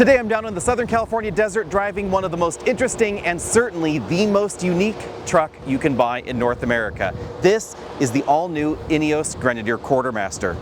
Today I'm down in the Southern California desert driving one of the most interesting and certainly the most unique truck you can buy in North America. This is the all-new Ineos Grenadier Quartermaster.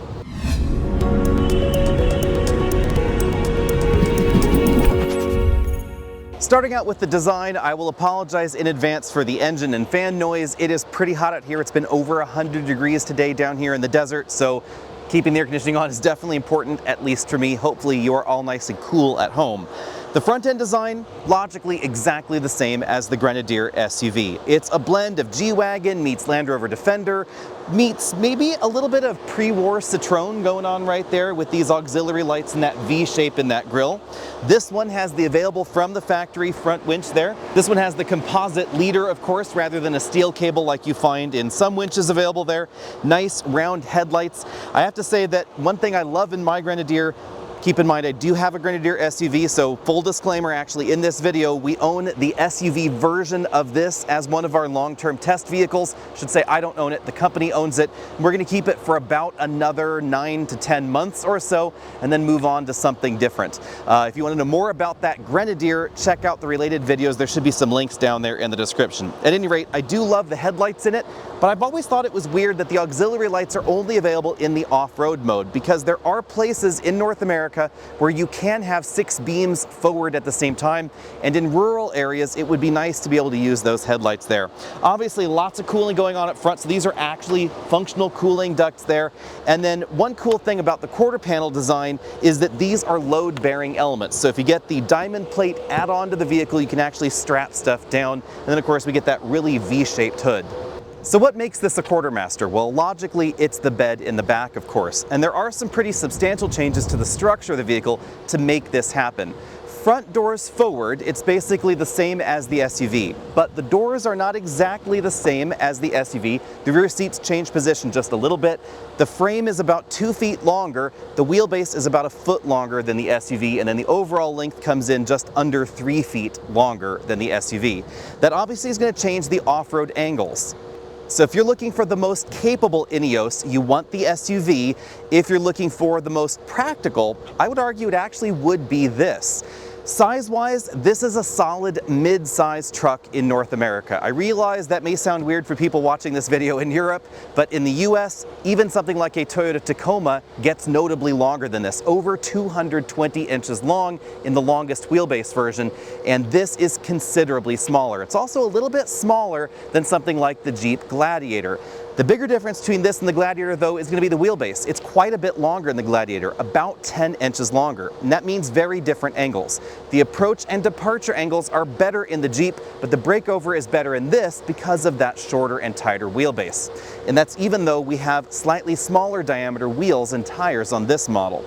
Starting out with the design, I will apologize in advance for the engine and fan noise. It is pretty hot out here. It's been over 100 degrees today down here in the desert, so keeping the air conditioning on is definitely important, at least for me. Hopefully you're all nice and cool at home. The front end design, logically exactly the same as the Grenadier SUV. It's a blend of G-Wagon meets Land Rover Defender, meets maybe a little bit of pre-war Citroën going on right there with these auxiliary lights and that V shape in that grille. This one has the available from the factory front winch there. This one has the composite leader, of course, rather than a steel cable like you find in some winches available there. Nice round headlights. I have to say that one thing I love in my Grenadier, keep in mind I do have a Grenadier SUV, so full disclaimer, actually in this video we own the SUV version of this as one of our long-term test vehicles. I should say I don't own it, the company owns it. We're going to keep it for about another 9 to 10 months or so and then move on to something different. If you want to know more about that Grenadier, check out the related videos. There should be some links down there in the description. At any rate, I do love the headlights in it, but I've always thought it was weird that the auxiliary lights are only available in the off-road mode, because there are places in North America where you can have 6 beams forward at the same time, and in rural areas it would be nice to be able to use those headlights there. Obviously lots of cooling going on up front, so these are actually functional cooling ducts there. And then one cool thing about the quarter panel design is that these are load-bearing elements. So if you get the diamond plate add-on to the vehicle, you can actually strap stuff down, and then of course we get that really V-shaped hood. So what makes this a Quartermaster? Well, logically, it's the bed in the back, of course. And there are some pretty substantial changes to the structure of the vehicle to make this happen. Front doors forward, it's basically the same as the SUV, but the doors are not exactly the same as the SUV. The rear seats change position just a little bit. The frame is about 2 feet longer. The wheelbase is about 1 foot longer than the SUV, and then the overall length comes in just under 3 feet longer than the SUV. That obviously is going to change the off-road angles. So if you're looking for the most capable Ineos, you want the SUV. If you're looking for the most practical, I would argue it actually would be this. Size-wise, this is a solid mid-size truck in North America. I realize that may sound weird for people watching this video in Europe, but in the US, even something like a Toyota Tacoma gets notably longer than this, over 220 inches long in the longest wheelbase version, and this is considerably smaller. It's also a little bit smaller than something like the Jeep Gladiator. The bigger difference between this and the Gladiator, though, is going to be the wheelbase. It's quite a bit longer than the Gladiator, about 10 inches longer, and that means very different angles. The approach and departure angles are better in the Jeep, but the breakover is better in this because of that shorter and tighter wheelbase. And that's even though we have slightly smaller diameter wheels and tires on this model.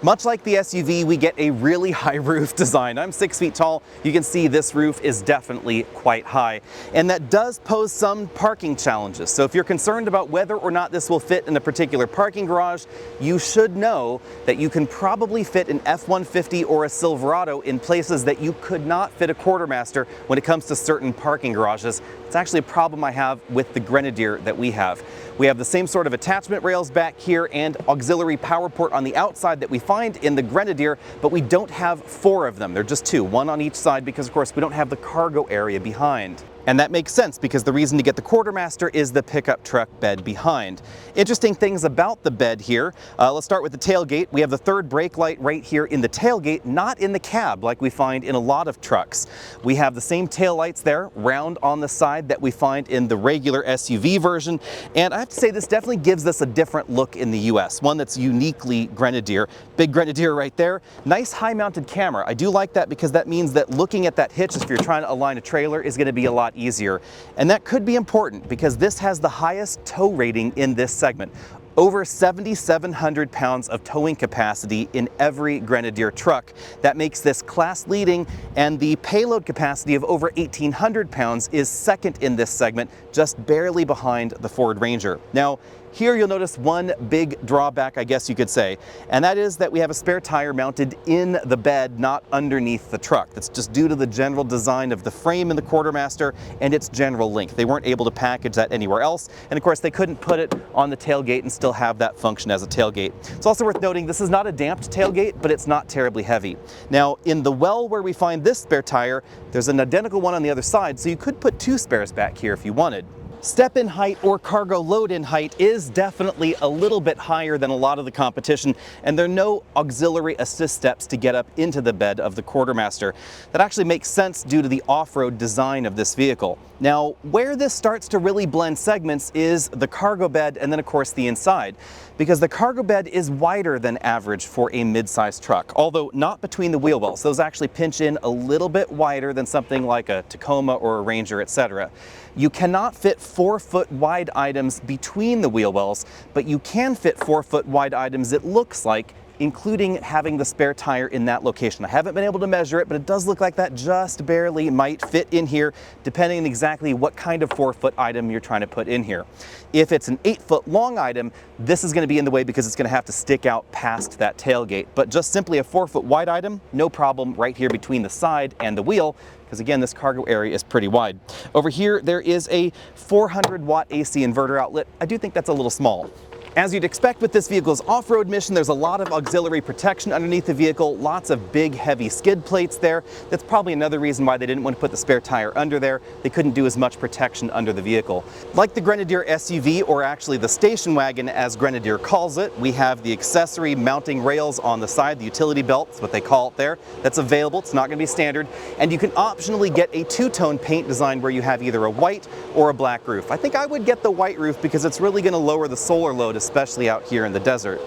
Much like the SUV, we get a really high roof design. I'm 6 feet tall. You can see this roof is definitely quite high. And that does pose some parking challenges. So if you're concerned about whether or not this will fit in a particular parking garage, you should know that you can probably fit an F-150 or a Silverado in places that you could not fit a Quartermaster when it comes to certain parking garages. It's actually a problem I have with the Grenadier that we have. We have the same sort of attachment rails back here and auxiliary power port on the outside that we find in the Grenadier, but we don't have 4 of them. They're just 2, one on each side, because of course we don't have the cargo area behind. And that makes sense because the reason to get the Quartermaster is the pickup truck bed behind. Interesting things about the bed here. Let's start with the tailgate. We have the third brake light right here in the tailgate, not in the cab like we find in a lot of trucks. We have the same tail lights there, round on the side, that we find in the regular SUV version. And I have to say this definitely gives us a different look in the US, one that's uniquely Grenadier. Big Grenadier right there. Nice high mounted camera. I do like that because that means that looking at that hitch if you're trying to align a trailer is going to be a lot easier. And that could be important because this has the highest tow rating in this segment. Over 7,700 pounds of towing capacity in every Grenadier truck. That makes this class leading, and the payload capacity of over 1,800 pounds is second in this segment, just barely behind the Ford Ranger. Now, Here you'll notice one big drawback, I guess you could say, and that is that we have a spare tire mounted in the bed, not underneath the truck. That's just due to the general design of the frame in the Quartermaster and its general length. They weren't able to package that anywhere else, and of course they couldn't put it on the tailgate and still have that function as a tailgate. It's also worth noting this is not a damped tailgate, but it's not terribly heavy. Now, in the well where we find this spare tire, there's an identical one on the other side, so you could put two spares back here if you wanted. Step-in height or cargo load-in height is definitely a little bit higher than a lot of the competition, and there are no auxiliary assist steps to get up into the bed of the Quartermaster. That actually makes sense due to the off-road design of this vehicle. Now, where this starts to really blend segments is the cargo bed and then of course the inside, because the cargo bed is wider than average for a mid-sized truck, although not between the wheel wells. Those actually pinch in a little bit wider than something like a Tacoma or a Ranger, etc. You cannot fit 4-foot wide items between the wheel wells, but you can fit 4-foot wide items, it looks like, including having the spare tire in that location. I haven't been able to measure it, but it does look like that just barely might fit in here, depending on exactly what kind of 4-foot item you're trying to put in here. If it's an 8-foot long item, this is going to be in the way because it's going to have to stick out past that tailgate. But just simply a 4-foot wide item, no problem right here between the side and the wheel, because again, this cargo area is pretty wide. Over here, there is a 400-watt AC inverter outlet. I do think that's a little small. As you'd expect with this vehicle's off-road mission, there's a lot of auxiliary protection underneath the vehicle, lots of big heavy skid plates there. That's probably another reason why they didn't want to put the spare tire under there. They couldn't do as much protection under the vehicle. Like the Grenadier SUV, or actually the station wagon as Grenadier calls it, we have the accessory mounting rails on the side, the utility belt, that's what they call it there. That's available, it's not going to be standard. And you can optionally get a two-tone paint design where you have either a white or a black roof. I think I would get the white roof because it's really going to lower the solar load, especially out here in the desert.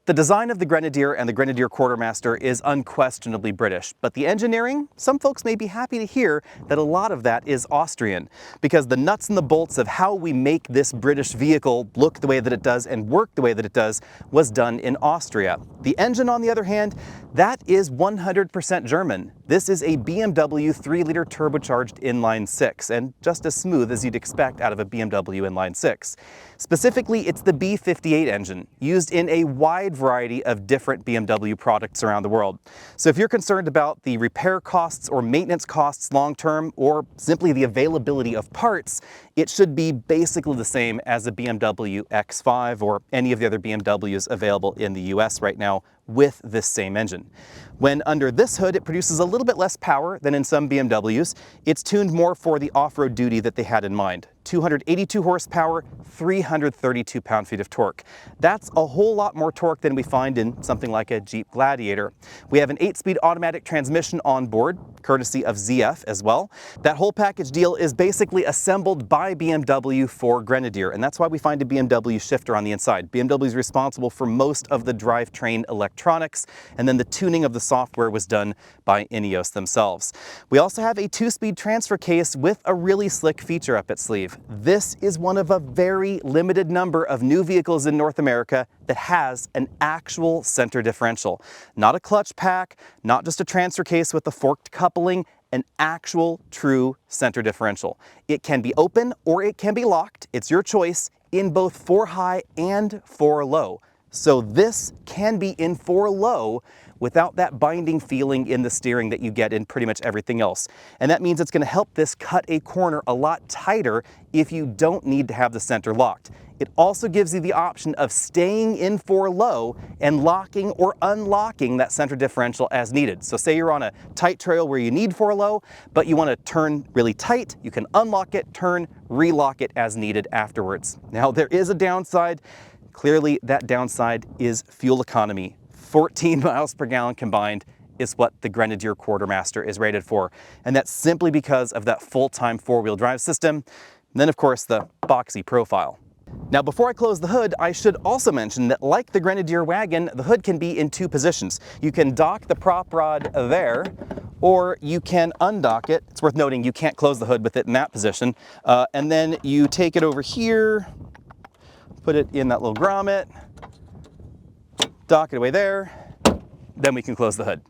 The design of the Grenadier and the Grenadier Quartermaster is unquestionably British, but the engineering, some folks may be happy to hear that a lot of that is Austrian, because the nuts and the bolts of how we make this British vehicle look the way that it does and work the way that it does was done in Austria. The engine, on the other hand, that is 100% German. This is a BMW 3-liter turbocharged inline-6, and just as smooth as you'd expect out of a BMW inline-6. Specifically, it's the B58 engine, used in a wide variety of different BMW products around the world. So if you're concerned about the repair costs or maintenance costs long-term, or simply the availability of parts, it should be basically the same as a BMW X5 or any of the other BMWs available in the US right now with this same engine. When under this hood, it produces a little bit less power than in some BMWs. It's tuned more for the off-road duty that they had in mind. 282 horsepower, 332 pound-feet of torque. That's a whole lot more torque than we find in something like a Jeep Gladiator. We have an 8-speed automatic transmission on board, courtesy of ZF as well. That whole package deal is basically assembled by BMW for Grenadier, and that's why we find a BMW shifter on the inside. BMW is responsible for most of the drivetrain electronics, and then the tuning of the software was done by Ineos themselves. We also have a 2-speed transfer case with a really slick feature up its sleeve. This is one of a very limited number of new vehicles in North America that has an actual center differential. Not a clutch pack, not just a transfer case with a forked coupling, an actual true center differential. It can be open or it can be locked, it's your choice, in both 4 high and 4 low. So this can be in 4 low without that binding feeling in the steering that you get in pretty much everything else. And that means it's going to help this cut a corner a lot tighter if you don't need to have the center locked. It also gives you the option of staying in 4 low and locking or unlocking that center differential as needed. So say you're on a tight trail where you need 4 low, but you want to turn really tight, you can unlock it, turn, relock it as needed afterwards. Now there is a downside. Clearly that downside is fuel economy. 14 miles per gallon combined is what the Grenadier Quartermaster is rated for. And that's simply because of that full-time 4-wheel drive system. And then of course the boxy profile. Now before I close the hood, I should also mention that like the Grenadier wagon, the hood can be in 2 positions. You can dock the prop rod there, or you can undock it. It's worth noting you can't close the hood with it in that position. And then you take it over here, put it in that little grommet, dock it away there, then we can close the hood.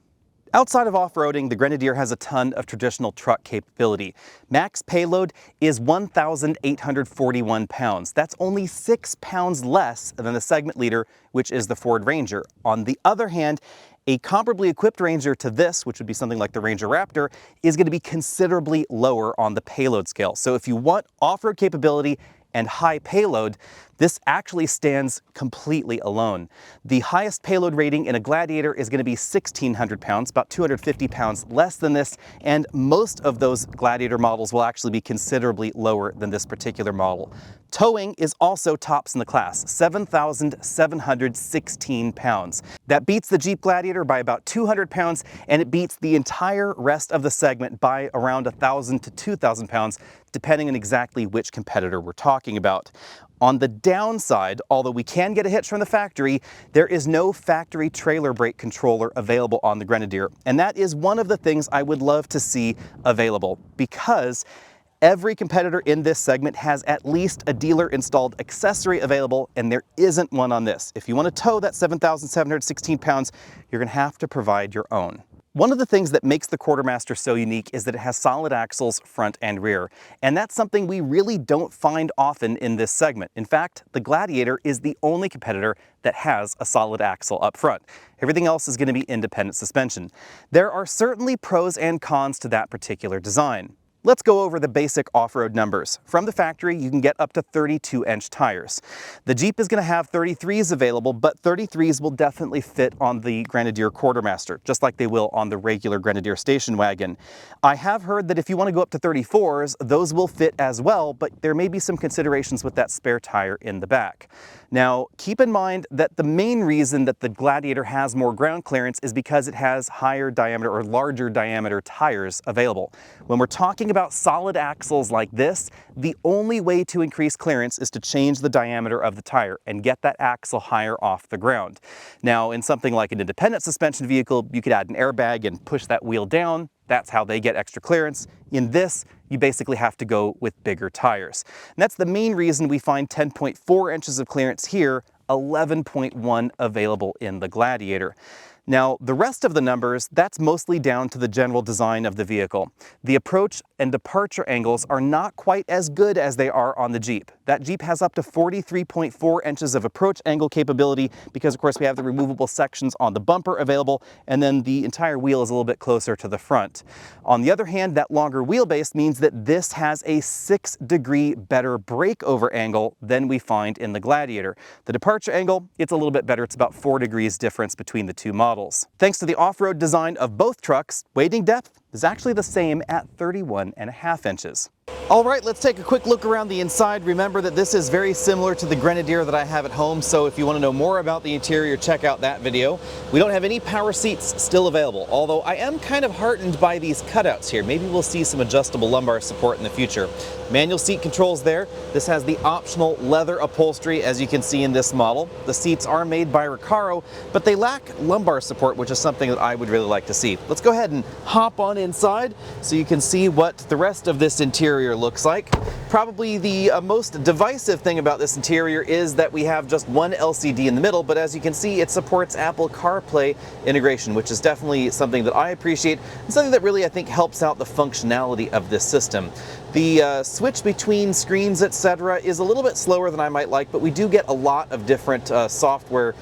Outside of off-roading, the Grenadier has a ton of traditional truck capability. Max payload is 1,841 pounds. That's only 6 pounds less than the segment leader, which is the Ford Ranger. On the other hand, a comparably equipped Ranger to this, which would be something like the Ranger Raptor, is going to be considerably lower on the payload scale. So if you want off-road capability and high payload, this actually stands completely alone. The highest payload rating in a Gladiator is going to be 1,600 pounds, about 250 pounds less than this, and most of those Gladiator models will actually be considerably lower than this particular model. Towing is also tops in the class, 7,716 pounds. That beats the Jeep Gladiator by about 200 pounds, and it beats the entire rest of the segment by around 1,000 to 2,000 pounds, depending on exactly which competitor we're talking about. On the downside, although we can get a hitch from the factory, there is no factory trailer brake controller available on the Grenadier. And that is one of the things I would love to see available, because every competitor in this segment has at least a dealer-installed accessory available, and there isn't one on this. If you want to tow that 7,716 pounds, you're going to have to provide your own. One of the things that makes the Quartermaster so unique is that it has solid axles front and rear, and that's something we really don't find often in this segment. In fact, the Gladiator is the only competitor that has a solid axle up front. Everything else is going to be independent suspension. There are certainly pros and cons to that particular design. Let's go over the basic off-road numbers. From the factory, you can get up to 32-inch tires. The Jeep is going to have 33s available, but 33s will definitely fit on the Grenadier Quartermaster, just like they will on the regular Grenadier station wagon. I have heard that if you want to go up to 34s, those will fit as well, but there may be some considerations with that spare tire in the back. Now, keep in mind that the main reason that the Gladiator has more ground clearance is because it has higher diameter or larger diameter tires available. When we're talking about solid axles like this, the only way to increase clearance is to change the diameter of the tire and get that axle higher off the ground. Now, in something like an independent suspension vehicle, you could add an airbag and push that wheel down. That's how they get extra clearance. In this, you basically have to go with bigger tires. And that's the main reason we find 10.4 inches of clearance here, 11.1 available in the Gladiator. Now, the rest of the numbers, that's mostly down to the general design of the vehicle. The approach and departure angles are not quite as good as they are on the Jeep. That Jeep has up to 43.4 inches of approach angle capability because, of course, we have the removable sections on the bumper available, and then the entire wheel is a little bit closer to the front. On the other hand, that longer wheelbase means that this has a 6-degree better breakover angle than we find in the Gladiator. The departure angle, it's a little bit better. It's about 4 degrees difference between the two models. Thanks to the off-road design of both trucks, wading depth is actually the same at 31.5 inches. All right, let's take a quick look around the inside. Remember that this is very similar to the Grenadier that I have at home, so if you want to know more about the interior, check out that video. We don't have any power seats still available, although I am kind of heartened by these cutouts here. Maybe we'll see some adjustable lumbar support in the future. Manual seat controls there. This has the optional leather upholstery, as you can see in this model. The seats are made by Recaro, but they lack lumbar support, which is something that I would really like to see. Let's go ahead and hop on inside so you can see what the rest of this interior looks like. Probably the most divisive thing about this interior is that we have just one LCD in the middle, but as you can see, it supports Apple CarPlay integration, which is definitely something that I appreciate and something that really, I think, helps out the functionality of this system. The switch between screens, etc., is a little bit slower than I might like, but we do get a lot of different software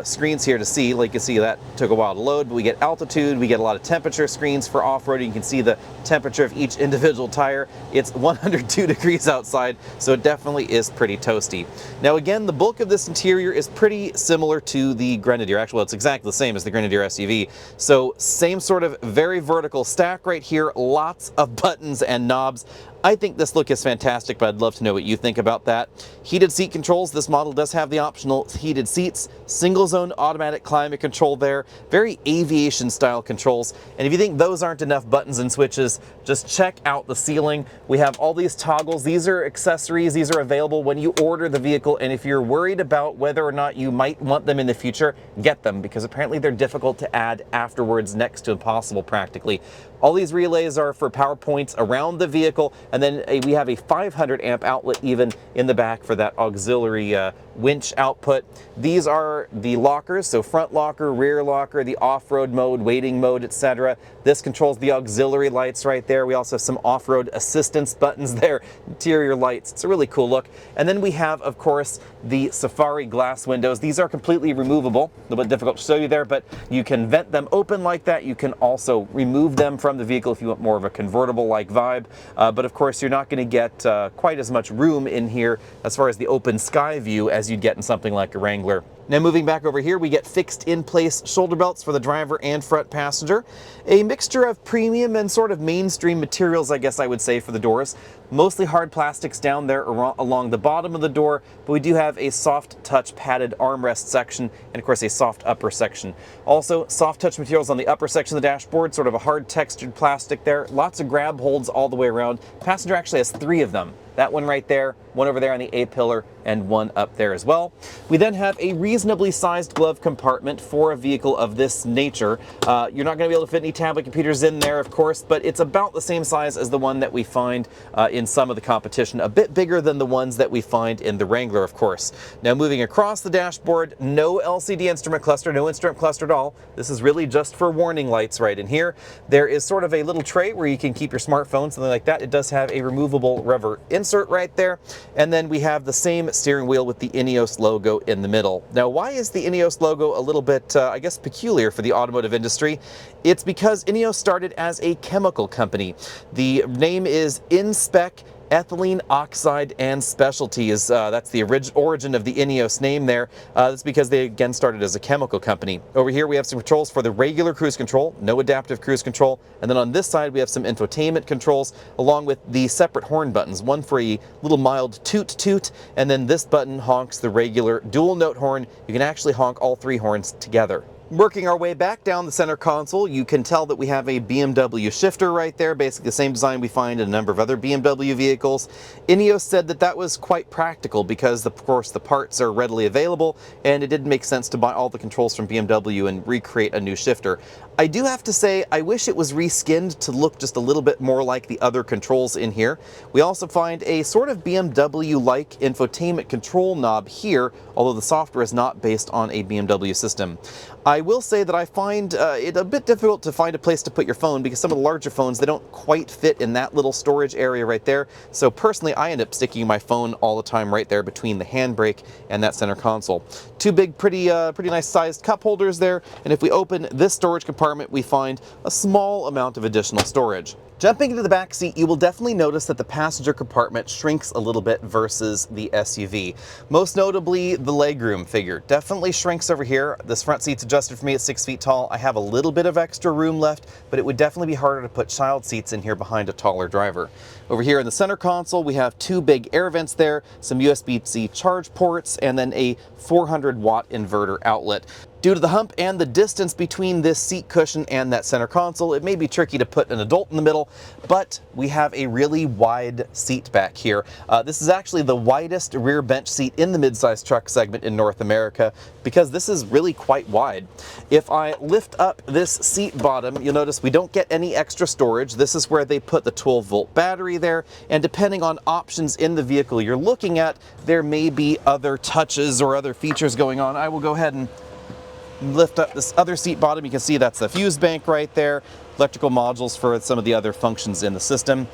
screens here to see. Like you can see, that took a while to load, but we get altitude, we get a lot of temperature screens for off-roading. You can see the temperature of each individual tire. It's 102 degrees outside, so it definitely is pretty toasty. Now again, the bulk of this interior is pretty similar to the Grenadier. Actually, it's exactly the same as the Grenadier SUV. So same sort of very vertical stack right here, lots of buttons and knobs. I think this look is fantastic, but I'd love to know what you think about that. Heated seat controls. This model does have the optional heated seats. Single zone automatic climate control there. Very aviation style controls. And if you think those aren't enough buttons and switches, just check out the ceiling. We have all these toggles. These are accessories. These are available when you order the vehicle. And if you're worried about whether or not you might want them in the future, get them, because apparently they're difficult to add afterwards, next to impossible practically. All these relays are for power points around the vehicle, And then we have a 500 amp outlet even in the back for that auxiliary winch output. These are the lockers, so front locker, rear locker, the off-road mode, waiting mode, etc. This controls the auxiliary lights right there. We also have some off-road assistance buttons there, interior lights. It's a really cool look. And then we have, of course, the Safari glass windows. These are completely removable. A little bit difficult to show you there, but you can vent them open like that. You can also remove them from the vehicle if you want more of a convertible-like vibe. But of course, you're not going to get quite as much room in here as far as the open sky view as you'd get in something like a Wrangler. Now moving back over here, we get fixed in place shoulder belts for the driver and front passenger. A mixture of premium and sort of mainstream materials, I guess I would say, for the doors. Mostly hard plastics down there along the bottom of the door, but we do have a soft touch padded armrest section and of course a soft upper section. Also soft touch materials on the upper section of the dashboard, sort of a hard textured plastic there. Lots of grab holds all the way around. Passenger actually has 3 of them. That one right there, one over there on the A-pillar, and one up there as well. We then have a reasonably sized glove compartment for a vehicle of this nature. You're not going to be able to fit any tablet computers in there, of course, but it's about the same size as the one that we find in some of the competition. A bit bigger than the ones that we find in the Wrangler, of course. Now moving across the dashboard, no LCD instrument cluster, no instrument cluster at all. This is really just for warning lights right in here. There is sort of a little tray where you can keep your smartphone, something like that. It does have a removable rubber insert right there. And then we have the same steering wheel with the Ineos logo in the middle. Now, why is the Ineos logo a little bit, I guess, peculiar for the automotive industry? It's because Ineos started as a chemical company. The name is InSpec Ethylene Oxide and Specialties. That's the origin of the Ineos name there. That's because they again started as a chemical company. Over here we have some controls for the regular cruise control, no adaptive cruise control, and then on this side we have some infotainment controls along with the separate horn buttons, one for a little mild toot toot, and then this button honks the regular dual note horn. You can actually honk all 3 horns together. Working our way back down the center console, you can tell that we have a BMW shifter right there, basically the same design we find in a number of other BMW vehicles. Ineos said that that was quite practical because, of course, the parts are readily available and it didn't make sense to buy all the controls from BMW and recreate a new shifter. I do have to say, I wish it was reskinned to look just a little bit more like the other controls in here. We also find a sort of BMW-like infotainment control knob here, although the software is not based on a BMW system. I will say that I find it a bit difficult to find a place to put your phone because some of the larger phones, they don't quite fit in that little storage area right there. So personally, I end up sticking my phone all the time right there between the handbrake and that center console. 2 big, pretty nice sized cup holders there. And if we open this storage compartment, we find a small amount of additional storage. Jumping into the back seat, you will definitely notice that the passenger compartment shrinks a little bit versus the SUV. Most notably, the legroom figure definitely shrinks over here. This front seat's adjusted for me at 6 feet tall. I have a little bit of extra room left, but it would definitely be harder to put child seats in here behind a taller driver. Over here in the center console, we have 2 big air vents there, some USB-C charge ports, and then a 400-watt inverter outlet. Due to the hump and the distance between this seat cushion and that center console, it may be tricky to put an adult in the middle, but we have a really wide seat back here. This is actually the widest rear bench seat in the midsize truck segment in North America because this is really quite wide. If I lift up this seat bottom, you'll notice we don't get any extra storage. This is where they put the 12-volt battery there, and depending on options in the vehicle you're looking at, there may be other touches or other features going on. I will go ahead and lift up this other seat bottom. You can see that's the fuse bank right there, electrical modules for some of the other functions in the system.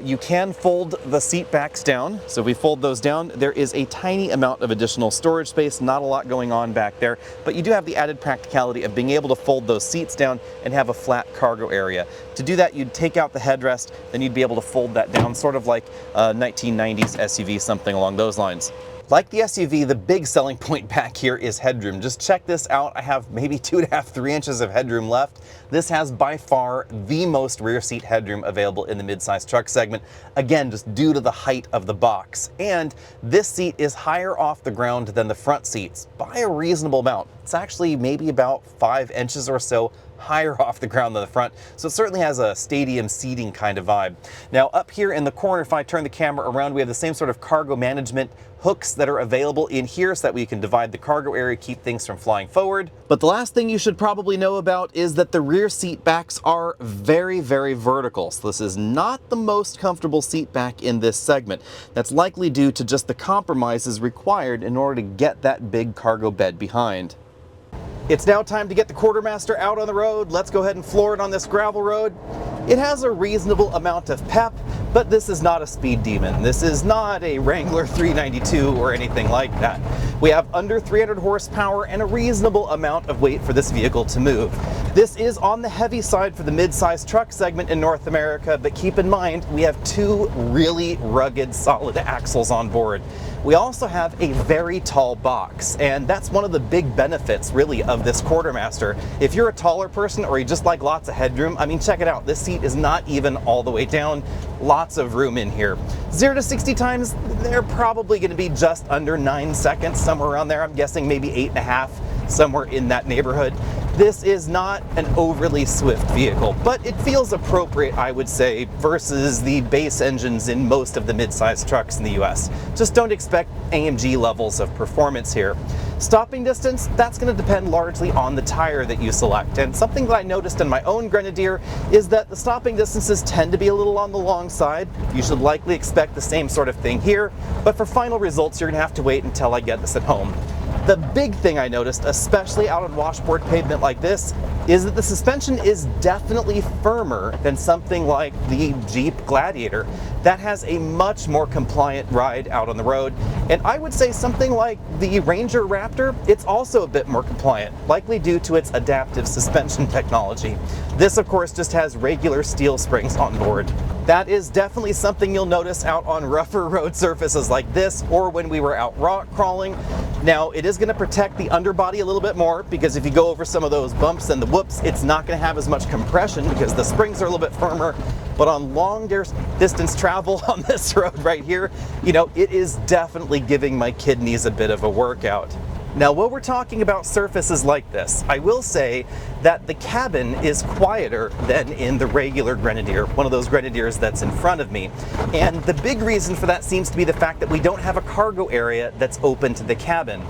You can fold the seat backs down. So if we fold those down, there is a tiny amount of additional storage space, not a lot going on back there, but you do have the added practicality of being able to fold those seats down and have a flat cargo area. To do that, you'd take out the headrest, then you'd be able to fold that down, sort of like a 1990s SUV, something along those lines. Like the SUV, the big selling point back here is headroom. Just check this out. I have maybe 2.5, 3 inches of headroom left. This has by far the most rear seat headroom available in the midsize truck segment. Again, just due to the height of the box. And this seat is higher off the ground than the front seats by a reasonable amount. It's actually maybe about 5 inches or so higher off the ground than the front, so it certainly has a stadium seating kind of vibe. Now up here in the corner, if I turn the camera around, we have the same sort of cargo management hooks that are available in here so that we can divide the cargo area, keep things from flying forward. But the last thing you should probably know about is that the rear seat backs are very, very vertical. So this is not the most comfortable seat back in this segment. That's likely due to just the compromises required in order to get that big cargo bed behind. It's now time to get the Quartermaster out on the road. Let's go ahead and floor it on this gravel road. It has a reasonable amount of pep, but this is not a speed demon. This is not a Wrangler 392 or anything like that. We have under 300 horsepower and a reasonable amount of weight for this vehicle to move. This is on the heavy side for the mid-sized truck segment in North America, but keep in mind, we have two really rugged, solid axles on board. We also have a very tall box, and that's one of the big benefits, really, of this Quartermaster. If you're a taller person or you just like lots of headroom, I mean, check it out. This seat is not even all the way down. Lots of room in here. 0 to 60 times, they're probably going to be just under 9 seconds, somewhere around there. I'm guessing maybe 8.5, somewhere in that neighborhood. This is not an overly swift vehicle, but it feels appropriate, I would say, versus the base engines in most of the mid-sized trucks in the US. Just don't expect AMG levels of performance here. Stopping distance, that's going to depend largely on the tire that you select. And something that I noticed in my own Grenadier is that the stopping distances tend to be a little on the long side. You should likely expect the same sort of thing here, but for final results, you're going to have to wait until I get this at home. The big thing I noticed, especially out on washboard pavement like this, is that the suspension is definitely firmer than something like the Jeep Gladiator. That has a much more compliant ride out on the road. And I would say something like the Ranger Raptor, it's also a bit more compliant, likely due to its adaptive suspension technology. This, of course, just has regular steel springs on board. That is definitely something you'll notice out on rougher road surfaces like this, or when we were out rock crawling. Now, it is going to protect the underbody a little bit more, because if you go over some of those bumps and the whoops, it's not going to have as much compression because the springs are a little bit firmer. But on long distance travel on this road right here, you know, it is definitely giving my kidneys a bit of a workout. Now, while we're talking about surfaces like this, I will say that the cabin is quieter than in the regular Grenadier, one of those Grenadiers that's in front of me. And the big reason for that seems to be the fact that we don't have a cargo area that's open to the cabin.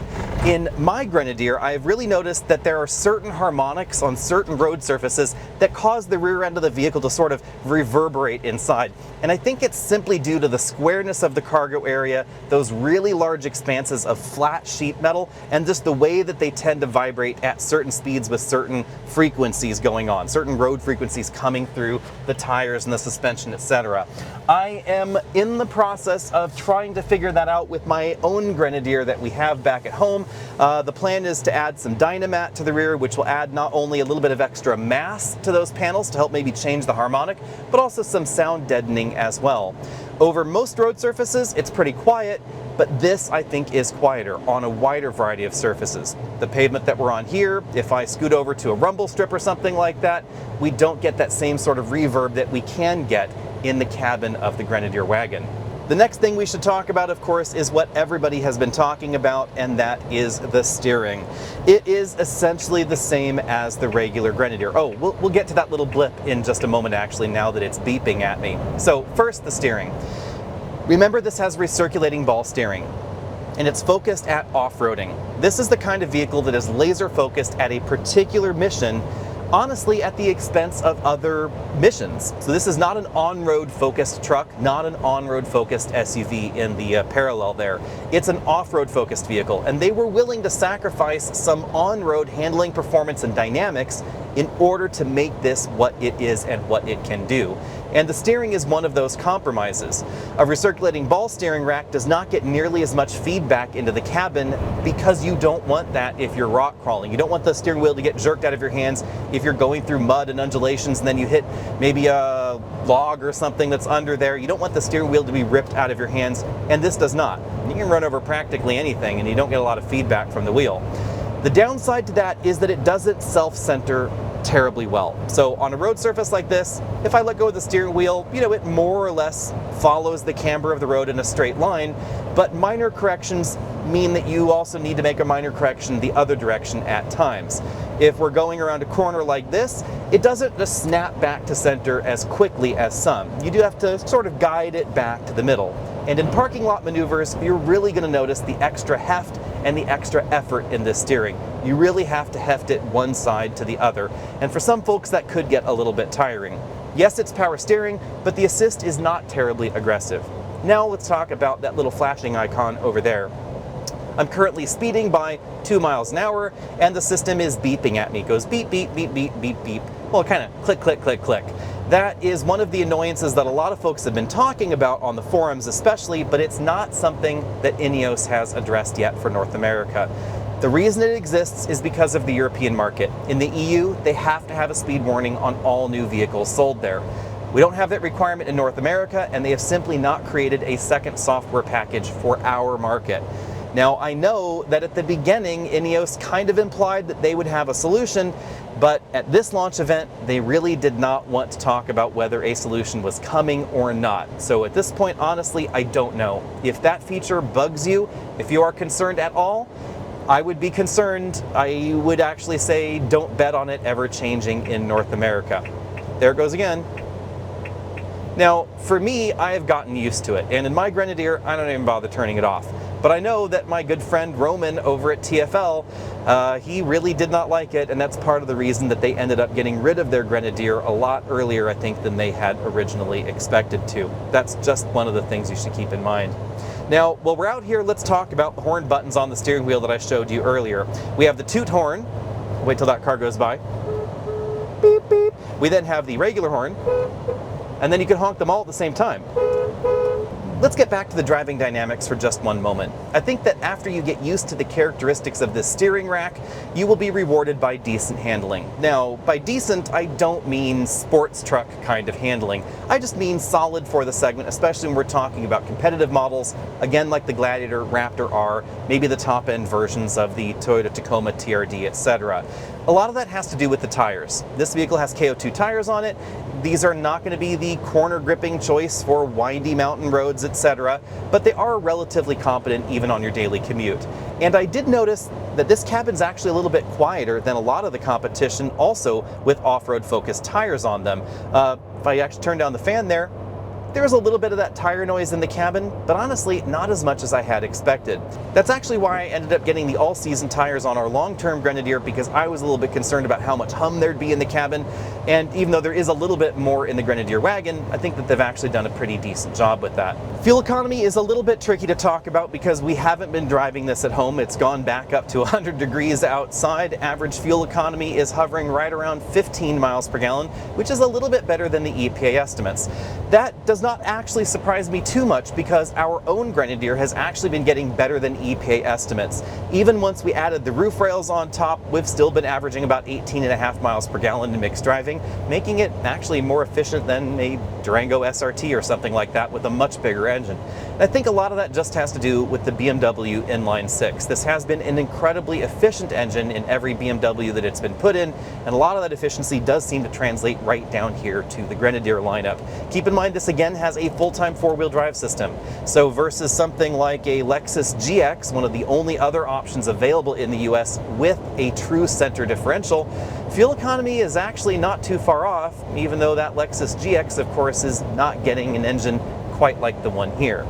In my Grenadier, I've really noticed that there are certain harmonics on certain road surfaces that cause the rear end of the vehicle to sort of reverberate inside. And I think it's simply due to the squareness of the cargo area, those really large expanses of flat sheet metal, and just the way that they tend to vibrate at certain speeds with certain frequencies going on, certain road frequencies coming through the tires and the suspension, etc. I am in the process of trying to figure that out with my own Grenadier that we have back at home. The plan is to add some Dynamat to the rear, which will add not only a little bit of extra mass to those panels to help maybe change the harmonic, but also some sound deadening as well. Over most road surfaces, it's pretty quiet, but this, I think, is quieter on a wider variety of surfaces. The pavement that we're on here, if I scoot over to a rumble strip or something like that, we don't get that same sort of reverb that we can get in the cabin of the Grenadier wagon. The next thing we should talk about, of course, is what everybody has been talking about, and that is the steering. It is essentially the same as the regular Grenadier. Oh, we'll get to that little blip in just a moment, actually, now that it's beeping at me. So first, the steering. Remember, this has recirculating ball steering, and it's focused at off-roading. This is the kind of vehicle that is laser focused at a particular mission, honestly at the expense of other missions. So this is not an on-road focused truck, not an on-road focused SUV in the parallel there. It's an off-road focused vehicle, and they were willing to sacrifice some on-road handling performance and dynamics in order to make this what it is and what it can do. And the steering is one of those compromises. A recirculating ball steering rack does not get nearly as much feedback into the cabin because you don't want that if you're rock crawling. You don't want the steering wheel to get jerked out of your hands if you're going through mud and undulations and then you hit maybe a log or something that's under there. You don't want the steering wheel to be ripped out of your hands, and this does not. You can run over practically anything and you don't get a lot of feedback from the wheel. The downside to that is that it doesn't self-center terribly well. So on a road surface like this, if I let go of the steering wheel, you know, it more or less follows the camber of the road in a straight line, but minor corrections mean that you also need to make a minor correction the other direction at times. If we're going around a corner like this, it doesn't just snap back to center as quickly as some. You do have to sort of guide it back to the middle. And in parking lot maneuvers, you're really going to notice the extra heft and the extra effort in this steering. You really have to heft it one side to the other. And for some folks, that could get a little bit tiring. Yes, it's power steering, but the assist is not terribly aggressive. Now let's talk about that little flashing icon over there. I'm currently speeding by 2 miles an hour, and the system is beeping at me. It goes beep, beep, beep, beep, beep, beep. Well, kind of click, click, click, click. That is one of the annoyances that a lot of folks have been talking about on the forums especially, but it's not something that Ineos has addressed yet for North America. The reason it exists is because of the European market. In the EU, they have to have a speed warning on all new vehicles sold there. We don't have that requirement in North America, and they have simply not created a second software package for our market. Now, I know that at the beginning, Ineos kind of implied that they would have a solution, but at this launch event, they really did not want to talk about whether a solution was coming or not. So at this point, honestly, I don't know. If that feature bugs you, if you are concerned at all, I would be concerned. I would actually say don't bet on it ever changing in North America. There it goes again. Now, for me, I have gotten used to it, and in my Grenadier, I don't even bother turning it off. But I know that my good friend Roman over at TFL, he really did not like it, and that's part of the reason that they ended up getting rid of their Grenadier a lot earlier, I think, than they had originally expected to. That's just one of the things you should keep in mind. Now, while we're out here, let's talk about the horn buttons on the steering wheel that I showed you earlier. We have the toot horn. Wait till that car goes by. Beep, beep. We then have the regular horn, and then you can honk them all at the same time. Let's get back to the driving dynamics for just one moment. I think that after you get used to the characteristics of this steering rack, you will be rewarded by decent handling. Now, by decent, I don't mean sports truck kind of handling. I just mean solid for the segment, especially when we're talking about competitive models, again like the Gladiator, Raptor R, maybe the top-end versions of the Toyota Tacoma TRD, etc. A lot of that has to do with the tires. This vehicle has KO2 tires on it. These are not going to be the corner gripping choice for windy mountain roads, etc., but they are relatively competent even on your daily commute. And I did notice that this cabin's actually a little bit quieter than a lot of the competition, also with off-road focused tires on them. If I actually turn down the fan there's a little bit of that tire noise in the cabin, but honestly, not as much as I had expected. That's actually why I ended up getting the all-season tires on our long-term Grenadier, because I was a little bit concerned about how much hum there'd be in the cabin. And even though there is a little bit more in the Grenadier wagon, I think that they've actually done a pretty decent job with that. Fuel economy is a little bit tricky to talk about because we haven't been driving this at home. It's gone back up to 100 degrees outside. Average fuel economy is hovering right around 15 miles per gallon, which is a little bit better than the EPA estimates. That does not actually surprise me too much because our own Grenadier has actually been getting better than EPA estimates. Even once we added the roof rails on top, we've still been averaging about 18.5 miles per gallon in mixed driving, making it actually more efficient than a Durango SRT or something like that with a much bigger engine. And I think a lot of that just has to do with the BMW inline 6. This has been an incredibly efficient engine in every BMW that it's been put in, and a lot of that efficiency does seem to translate right down here to the Grenadier lineup. Keep in mind, this again has a full-time four-wheel drive system. So versus something like a Lexus GX, one of the only other options available in the US with a true center differential, fuel economy is actually not too far off, even though that Lexus GX, of course, is not getting an engine quite like the one here.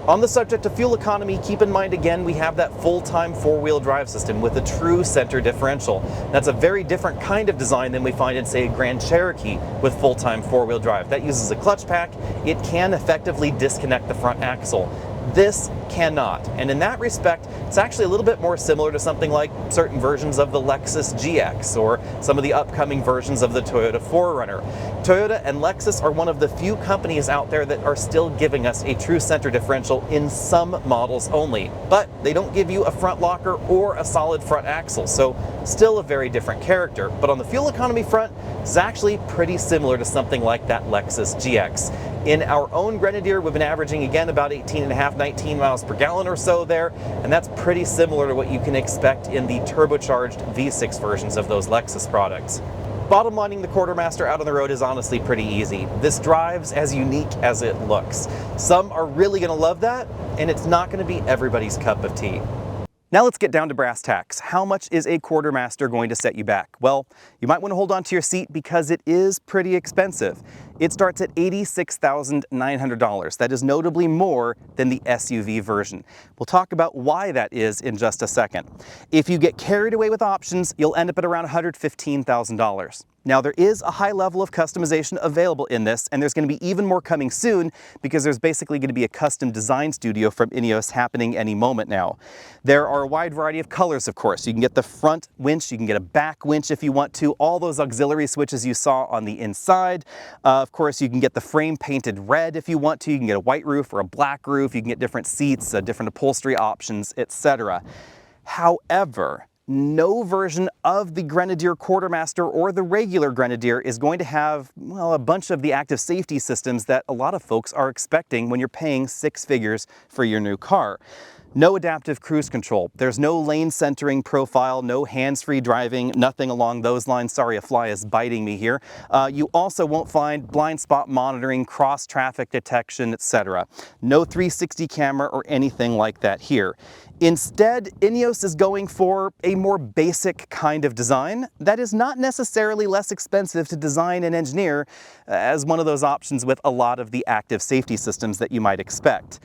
On the subject of fuel economy, keep in mind again, we have that full-time four-wheel drive system with a true center differential. That's a very different kind of design than we find in, say, a Grand Cherokee with full-time four-wheel drive. That uses a clutch pack. It can effectively disconnect the front axle. This cannot. And in that respect, it's actually a little bit more similar to something like certain versions of the Lexus GX or some of the upcoming versions of the Toyota 4Runner. Toyota and Lexus are one of the few companies out there that are still giving us a true center differential in some models only, but they don't give you a front locker or a solid front axle, so still a very different character. But on the fuel economy front, it's actually pretty similar to something like that Lexus GX. In our own Grenadier, we've been averaging again about 18.5, 19 miles per gallon or so there, and that's pretty similar to what you can expect in the turbocharged V6 versions of those Lexus products. Bottom lining the Quartermaster out on the road is honestly pretty easy. This drives as unique as it looks. Some are really going to love that, and it's not going to be everybody's cup of tea. Now let's get down to brass tacks. How much is a Quartermaster going to set you back? Well, you might want to hold on to your seat because it is pretty expensive. It starts at $86,900. That is notably more than the SUV version. We'll talk about why that is in just a second. If you get carried away with options, you'll end up at around $115,000. Now there is a high level of customization available in this, and there's going to be even more coming soon because there's basically going to be a custom design studio from Ineos happening any moment now. There are a wide variety of colors, of course. You can get the front winch, you can get a back winch if you want to, all those auxiliary switches you saw on the inside. Of course, you can get the frame painted red if you want to. You can get a white roof or a black roof. You can get different seats, different upholstery options, etc. However, no version of the Grenadier Quartermaster or the regular Grenadier is going to have, well, a bunch of the active safety systems that a lot of folks are expecting when you're paying six figures for your new car. No adaptive cruise control. There's no lane centering profile, no hands-free driving, nothing along those lines. Sorry, a fly is biting me here. You also won't find blind spot monitoring, cross traffic detection, etc. No 360 camera or anything like that here. Instead, Ineos is going for a more basic kind of design that is not necessarily less expensive to design and engineer as one of those options with a lot of the active safety systems that you might expect.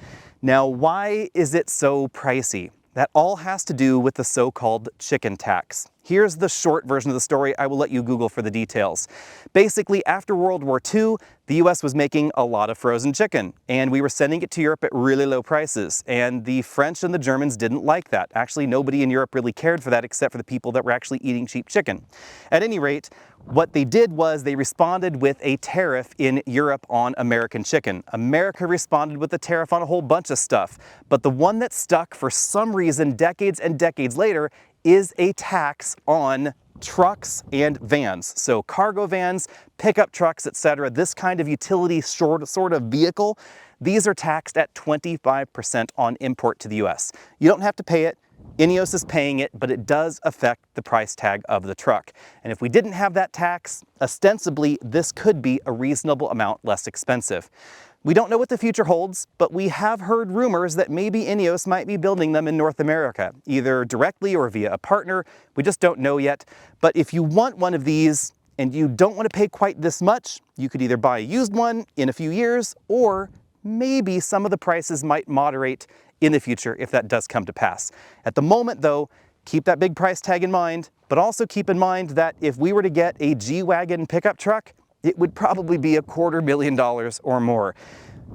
Now, why is it so pricey? That all has to do with the so-called chicken tax. Here's the short version of the story. I will let you Google for the details. Basically, after World War II, the US was making a lot of frozen chicken, and we were sending it to Europe at really low prices. And the French and the Germans didn't like that. Actually, nobody in Europe really cared for that except for the people that were actually eating cheap chicken. At any rate, what they did was they responded with a tariff in Europe on American chicken. America responded with a tariff on a whole bunch of stuff. But the one that stuck for some reason decades and decades later is a tax on trucks and vans. So cargo vans, pickup trucks, etc. This kind of utility sort of vehicle, these are taxed at 25% on import to the US. You don't have to pay it. Ineos is paying it, but it does affect the price tag of the truck. And if we didn't have that tax, ostensibly, this could be a reasonable amount less expensive. We don't know what the future holds, but we have heard rumors that maybe Ineos might be building them in North America, either directly or via a partner. We just don't know yet. But if you want one of these and you don't want to pay quite this much, you could either buy a used one in a few years, or maybe some of the prices might moderate in the future if that does come to pass. At the moment though, keep that big price tag in mind, but also keep in mind that if we were to get a G-Wagon pickup truck, it would probably be $250,000 or more.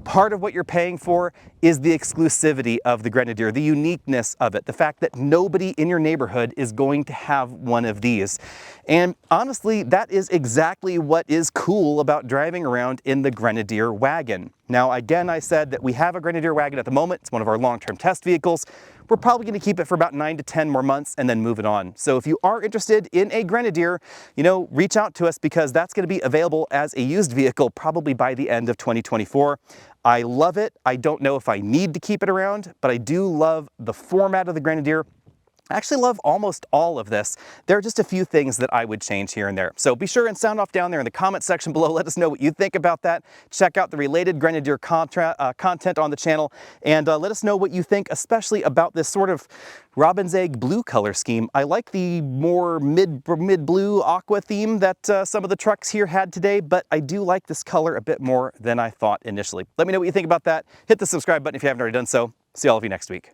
Part of what you're paying for is the exclusivity of the Grenadier, the uniqueness of it, the fact that nobody in your neighborhood is going to have one of these. And honestly, that is exactly what is cool about driving around in the Grenadier wagon. Now, again, I said that we have a Grenadier wagon at the moment. It's one of our long-term test vehicles. We're probably going to keep it for about 9 to 10 more months and then move it on. So if you are interested in a Grenadier, reach out to us because that's going to be available as a used vehicle probably by the end of 2024. I love it. I don't know if I need to keep it around, but I do love the format of the Grenadier. I actually love almost all of this. There are just a few things that I would change here and there. So be sure and sound off down there in the comment section below. Let us know what you think about that. Check out the related Grenadier content on the channel, and let us know what you think, especially about this sort of robin's egg blue color scheme. I like the more mid-blue aqua theme that some of the trucks here had today, but I do like this color a bit more than I thought initially. Let me know what you think about that. Hit the subscribe button if you haven't already done so. See all of you next week.